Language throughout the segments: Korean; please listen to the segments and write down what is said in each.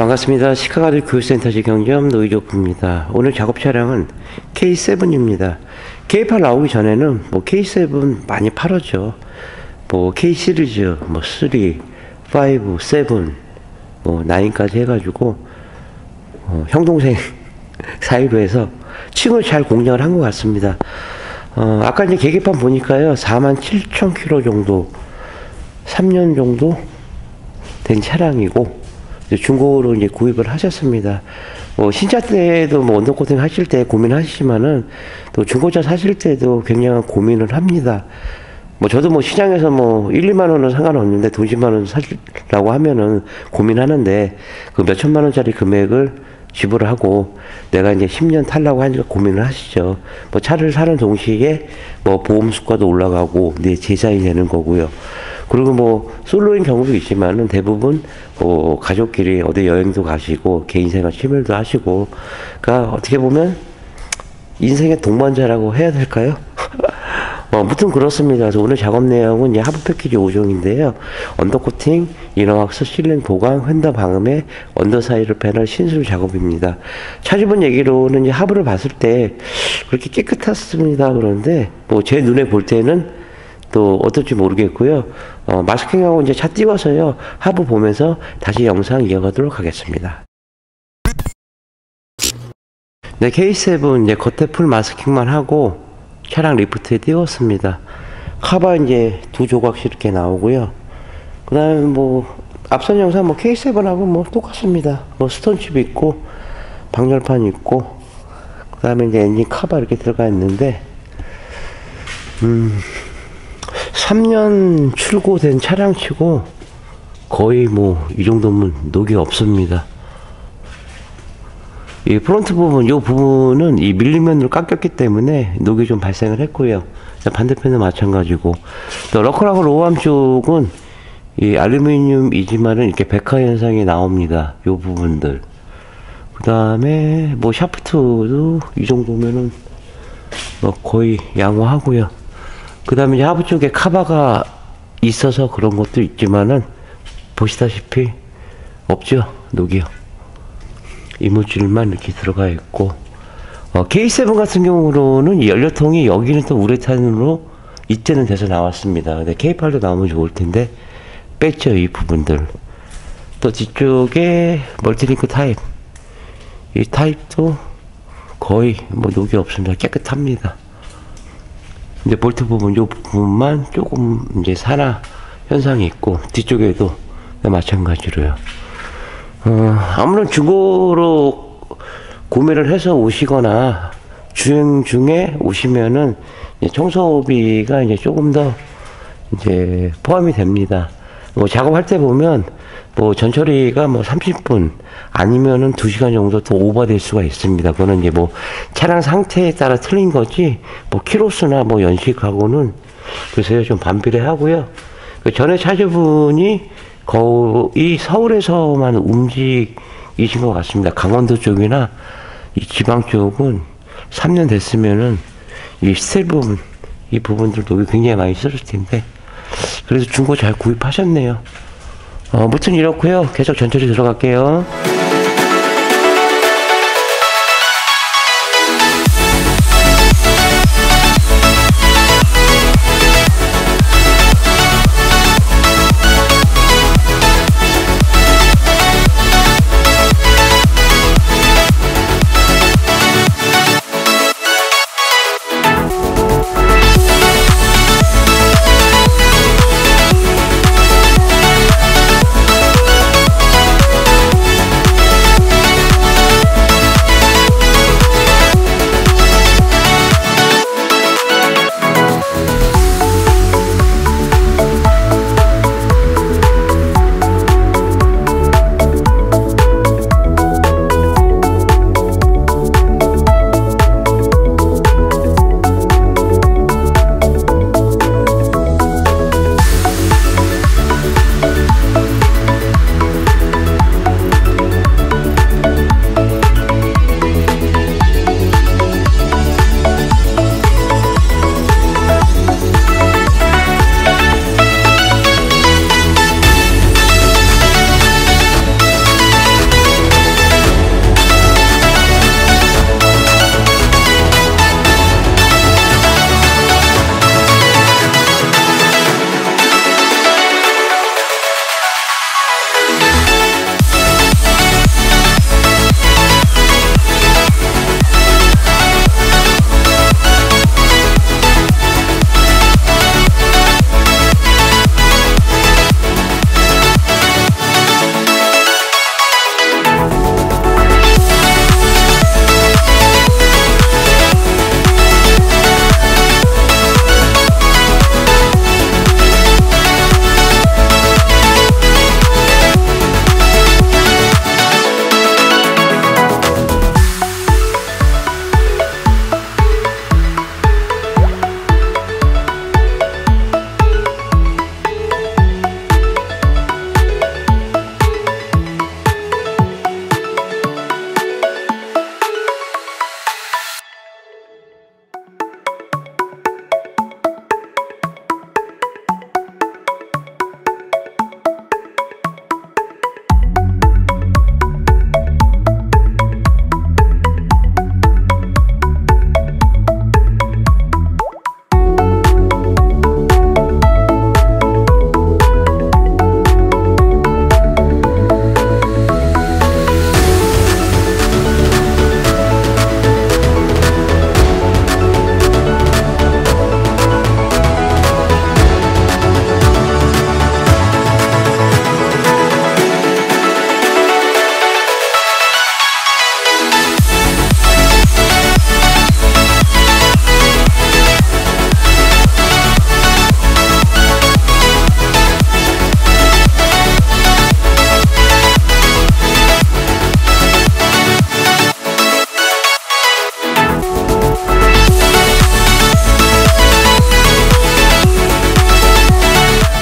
반갑습니다. 시카가드 교육센터 직영점 노이조프입니다. 오늘 작업 차량은 K7입니다. K8 나오기 전에는 뭐 K7 많이 팔았죠. 뭐 K 시리즈, 뭐 3, 5, 7, 뭐 9까지 해가지고 형 동생 사이로 해서 층을 잘 공략을 한 것 같습니다. 아까 이제 계기판 보니까요, 47,000km 정도, 3년 정도 된 차량이고, 중고로 이제 구입을 하셨습니다. 신차 때도 뭐 언더코팅 하실 때 고민하시지만은 또 중고차 사실 때도 굉장한 고민을 합니다. 저도 뭐 시장에서 뭐 1, 2만 원은 상관없는데 돈 10만 원 사라고 하면은 고민하는데 그 몇 천만 원짜리 금액을 지불을 하고 내가 이제 10년 타려고 하니까 고민을 하시죠. 차를 사는 동시에 보험 수가도 올라가고 내 제자이 되는 거고요. 그리고 솔로인 경우도 있지만은 대부분 가족끼리 어디 여행도 가시고 개인생활 취미도 하시고, 그러니까 어떻게 보면 인생의 동반자라고 해야 될까요? 아무튼 그렇습니다. 그래서 오늘 작업 내용은 이제 하부 패키지 5종인데요. 언더코팅, 이너왁스, 실링 보강, 휀더 방음에 언더사이드 패널 신술 작업입니다. 차주분 얘기로는 이제 하부를 봤을 때 그렇게 깨끗했습니다. 그런데 제 눈에 볼 때는 또 어떨지 모르겠고요. 마스킹하고 이제 차 띄워서요, 하부 보면서 다시 영상 이어가도록 하겠습니다. 네, K7 이제 겉에 풀 마스킹만 하고 차량 리프트에 띄웠습니다. 카바 이제 두 조각씩 이렇게 나오고요. 그 다음에 앞선 영상 K7하고 똑같습니다. 스톤칩 있고 방열판 있고, 그 다음에 이제 엔진 카바 이렇게 들어가 있는데 3년 출고된 차량치고 거의 이 정도면 녹이 없습니다. 이 프론트 부분, 이 부분은 이 밀리면으로 깎였기 때문에 녹이 좀 발생을 했고요. 반대편도 마찬가지고, 또 러커라고 로우암 쪽은 이 알루미늄이지만은 이렇게 백화 현상이 나옵니다. 이 부분들. 그 다음에 샤프트도 이 정도면은 거의 양호하고요. 그 다음에 이제 하부 쪽에 카바가 있어서 그런 것도 있지만은 보시다시피 없죠, 녹이요. 이물질만 이렇게 들어가 있고, K7 같은 경우로는 이 연료통이 여기는 또 우레탄으로 이때는 돼서 나왔습니다. 근데 K8도 나오면 좋을 텐데 뺐죠, 이 부분들. 또 뒤쪽에 멀티링크 타입, 이 타입도 거의 녹이 없습니다. 깨끗합니다. 근데 볼트 부분, 요 부분만 조금 이제 산화 현상이 있고, 뒤쪽에도 마찬가지로요. 아무런 중고로 구매를 해서 오시거나 주행 중에 오시면은 청소비가 이제 조금 더 이제 포함이 됩니다. 작업할 때 보면 전처리가 30분 아니면은 2시간 정도 더 오버될 수가 있습니다. 그거는 이제 차량 상태에 따라 틀린 거지, 키로수나 연식하고는 글쎄요, 좀 반비례하고요. 그 전에 차주분이 거의 서울에서만 움직이신 것 같습니다. 강원도 쪽이나 이 지방 쪽은 3년 됐으면은 이 스틸 부분, 이 부분들 녹이 굉장히 많이 있었을 텐데, 그래서 중고 잘 구입하셨네요. 아무튼 이렇고요. 계속 전처리 들어갈게요.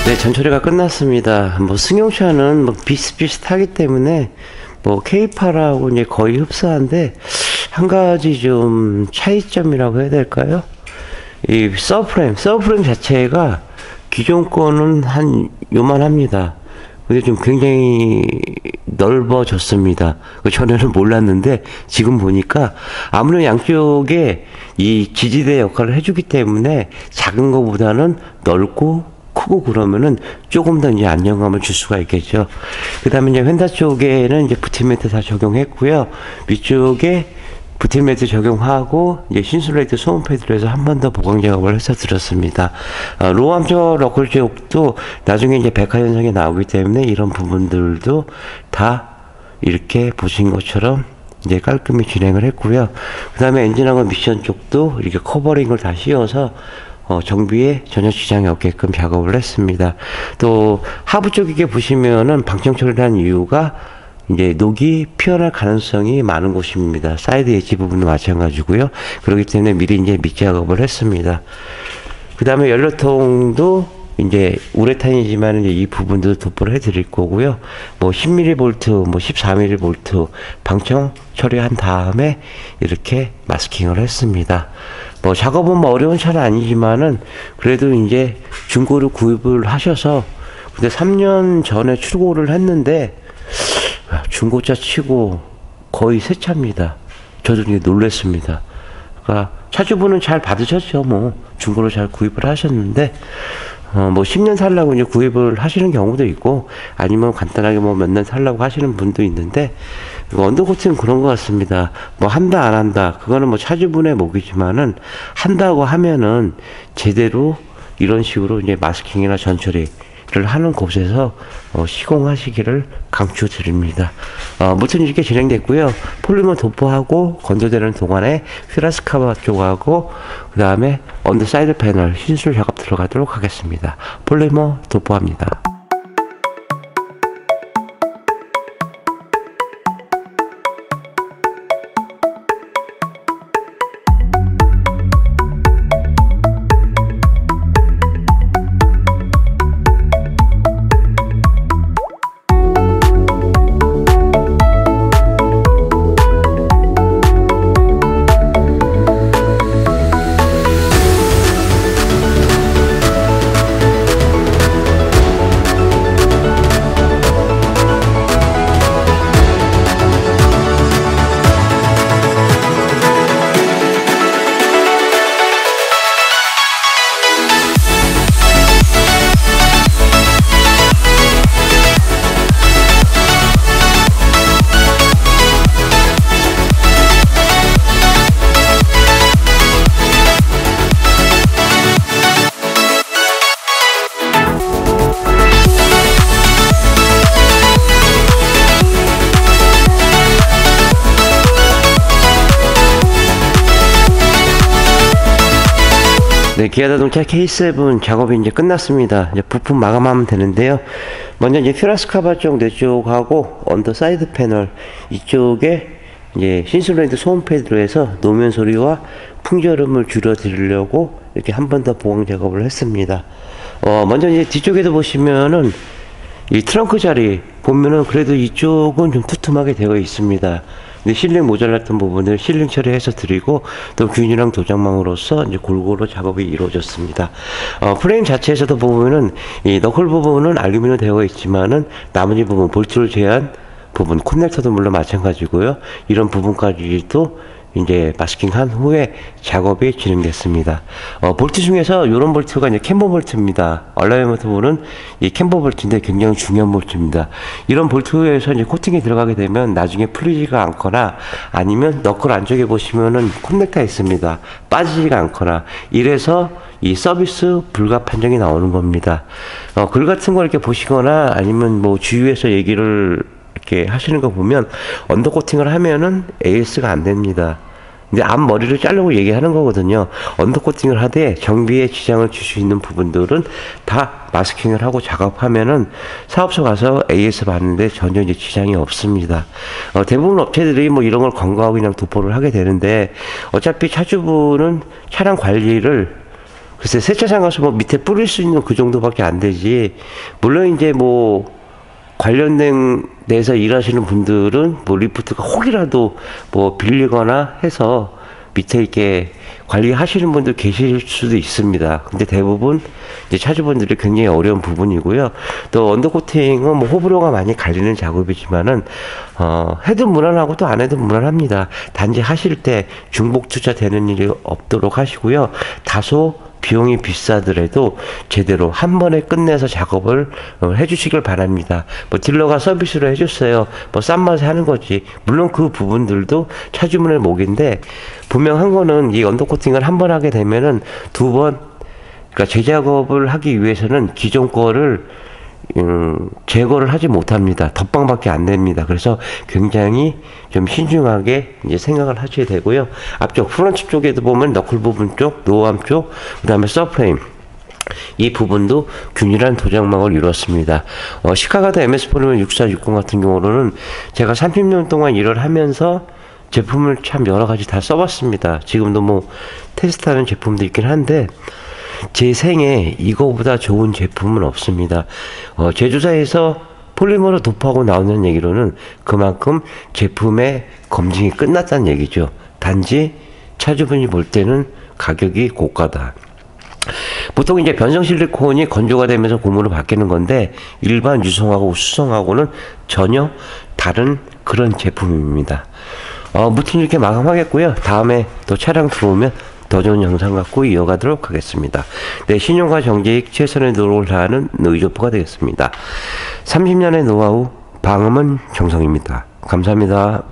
네, 전처리가 끝났습니다. 뭐 승용차는 뭐 비슷비슷하기 때문에 뭐 K8하고 이제 거의 흡사한데 한 가지 좀 차이점이라고 해야 될까요? 이 서브프레임 자체가 기존 거는 한 요만합니다. 근데 좀 굉장히 넓어졌습니다. 전에는 몰랐는데 지금 보니까 아무래도 양쪽에 이 지지대 역할을 해주기 때문에 작은 거보다는 넓고 크고 그러면은 조금 더 이제 안정감을 줄 수가 있겠죠. 그 다음에 이제 휀다 쪽에는 이제 부팅매트 다 적용했고요. 위쪽에 부팅매트 적용하고 이제 신술레이트 소음 패드로 해서 한 번 더 보강 작업을 해서 드렸습니다. 로암조 러클 쪽도 나중에 이제 백화 현상이 나오기 때문에 이런 부분들도 다 이렇게 보신 것처럼 이제 깔끔히 진행을 했고요. 그 다음에 엔진하고 미션 쪽도 이렇게 커버링을 다 씌워서 정비에 전혀 지장이 없게끔 작업을 했습니다. 또 하부 쪽에 보시면은 방청 처리를 한 이유가 이제 녹이 피어날 가능성이 많은 곳입니다. 사이드 엣지 부분도 마찬가지고요. 그렇기 때문에 미리 이제 밑 작업을 했습니다. 그 다음에 연료통도 이제 우레탄이지만 이제 이 부분도 도포를 해드릴 거고요. 뭐 10mm 볼트, 뭐 14mm 볼트 방청 처리한 다음에 이렇게 마스킹을 했습니다. 뭐 작업은 뭐 어려운 차는 아니지만은 그래도 이제 중고를 구입을 하셔서 근데 3년 전에 출고를 했는데 중고차 치고 거의 새 차입니다. 저도 이제 놀랬습니다. 그러니까 차주분은 잘 받으셨죠. 뭐 중고로 잘 구입을 하셨는데 뭐 10년 살라고 이제 구입을 하시는 경우도 있고 아니면 간단하게 뭐 몇 년 살라고 하시는 분도 있는데 언더코팅은 그런 것 같습니다. 뭐 한다 안 한다 그거는 뭐 차주분의 몫이지만은 한다고 하면은 제대로 이런 식으로 이제 마스킹이나 전처리를 하는 곳에서 시공하시기를 강추드립니다. 무튼 이렇게 진행됐고요. 폴리머 도포하고 건조되는 동안에 휘라스카바 쪽하고 그 다음에 언더사이드 패널 신술 작업 들어가도록 하겠습니다. 폴리머 도포합니다. 네, 기아자동차 K7 작업이 이제 끝났습니다. 이제 부품 마감하면 되는데요. 먼저 이제 퓨라스카바 쪽 네 쪽하고 언더 사이드 패널 이쪽에 이제 신술레이트 소음 패드로 해서 노면 소리와 풍절음을 줄여드리려고 이렇게 한 번 더 보강 작업을 했습니다. 먼저 이제 뒤쪽에도 보시면은 이 트렁크 자리 보면은 그래도 이쪽은 좀 투툼하게 되어 있습니다. 근데 실링 모자랐던 부분을 실링 처리해서 드리고 또 균이랑 도장망으로서 이제 골고루 작업이 이루어졌습니다. 프레임 자체에서도 보면은 이 너클 부분은 알루미늄 되어 있지만은 나머지 부분 볼트를 제한 부분 커넥터도 물론 마찬가지고요. 이런 부분까지도 이제 마스킹한 후에 작업이 진행됐습니다. 볼트 중에서 이런 볼트가 이제 캠버 볼트입니다. 얼라이먼트 부분은 이 캠버 볼트인데 굉장히 중요한 볼트입니다. 이런 볼트에서 이제 코팅이 들어가게 되면 나중에 풀리지가 않거나 아니면 너클 안쪽에 보시면은 커넥터 있습니다. 빠지지가 않거나 이래서 이 서비스 불가 판정이 나오는 겁니다. 글 같은 거 이렇게 보시거나 아니면 뭐 주위에서 얘기를 이렇게 하시는 거 보면 언더 코팅을 하면은 AS가 안 됩니다. 근데 앞머리를 자르고 얘기하는 거거든요. 언더 코팅을 하되 정비에 지장을 줄 수 있는 부분들은 다 마스킹을 하고 작업하면은 사업소 가서 AS 받는데 전혀 이제 지장이 없습니다. 대부분 업체들이 뭐 이런 걸 권고하고 그냥 도포를 하게 되는데 어차피 차주분은 차량 관리를 글쎄 세차장 가서 뭐 밑에 뿌릴 수 있는 그 정도밖에 안 되지. 물론 이제 뭐 관련된 데서 일하시는 분들은 뭐 리프트가 혹이라도 뭐 빌리거나 해서 밑에 이렇게 관리하시는 분들 계실 수도 있습니다. 근데 대부분 이제 차주분들이 굉장히 어려운 부분이고요. 또 언더코팅은 뭐 호불호가 많이 갈리는 작업이지만은 해도 무난하고 또 안 해도 무난합니다. 단지 하실 때 중복 투자 되는 일이 없도록 하시고요. 다소 비용이 비싸더라도 제대로 한 번에 끝내서 작업을 해주시길 바랍니다. 뭐 딜러가 서비스로 해줬어요. 뭐 싼 맛에 하는 거지. 물론 그 부분들도 차주문의 몫인데 분명한 거는 이 언더코팅을 한 번 하게 되면은 두 번, 그러니까 재작업을 하기 위해서는 기존 거를 제거를 하지 못합니다. 덧방밖에 안 됩니다. 그래서 굉장히 좀 신중하게 이제 생각을 하셔야 되고요. 앞쪽 프런트 쪽에도 보면 너클 부분 쪽, 노암 쪽, 그 다음에 서프레임 이 부분도 균일한 도장망을 이뤘습니다. 시카가드 MS 폴리머 6460 같은 경우는 제가 30년 동안 일을 하면서 제품을 참 여러 가지 다 써봤습니다. 지금도 뭐 테스트하는 제품도 있긴 한데 제 생에 이거보다 좋은 제품은 없습니다. 제조사에서 폴리머로 도포하고 나오는 얘기로는 그만큼 제품의 검증이 끝났다는 얘기죠. 단지 차주분이 볼 때는 가격이 고가다. 보통 이제 변성 실리콘이 건조가 되면서 고무로 바뀌는 건데 일반 유성하고 수성하고는 전혀 다른 그런 제품입니다. 무튼 이렇게 마감하겠고요. 다음에 또 차량 들어오면 더 좋은 영상 갖고 이어가도록 하겠습니다. 네, 신용과 정제익 최선의 노력을 다하는 노이조프가 되겠습니다. 30년의 노하우, 방음은 정성입니다. 감사합니다.